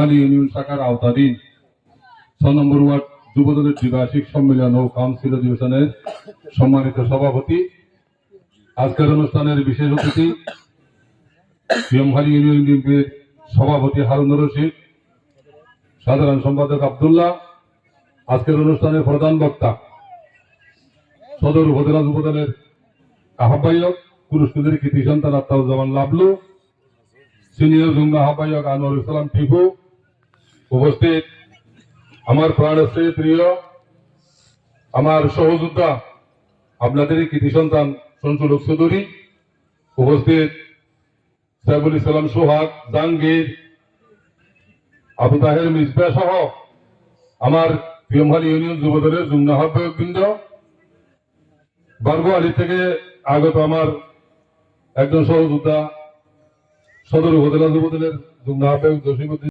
PMKhali union শাখার আওতাধীন 6 নম্বর word যুবদলের দ্বিবার্ষিক সম্মেলন ও কাউন্সিল অধিবেশনের সম্মানিত সভাপতি, আজকের অনুষ্ঠানের বিশেষ অতিথি পিএমখালী ইউনিয়ন বিএনপির সভাপতি হারুনুর রশিদ, সাধারণ সম্পাদক আব্দুল্লাহ, আজকের অনুষ্ঠানের প্রধান বক্তা সদর উপজেলা যুবদলের আহ্বায়ক পুরস্কৃতের কৃতি সন্তান আত্মাউজ্জামান লাবলু, সিনিয়র যুগ্ম আহ্বায়ক আনোয়ারুল ইসলাম টিপু, উপস্থিত আমার প্রাণশ্রী প্রিয় আমার সহযোদ্ধা আপনাদেরই কৃতি সন্তান সঞ্চলক চৌধুরী, উপস্থিত সাইফুল ইসলাম সোহাগ, জাহাঙ্গীর, আবু তাহের মিসবা সহ আমার পিএমখালী ইউনিয়ন যুবদলের যুগ্ম আহ্বায়ক বৃন্দ, বারগুয়ালি থেকে আগত আমার একজন সহযোদ্ধা সদর উপজেলা যুবদলের যুগ্ম আহ্বায়ক জসিমউদ্দিন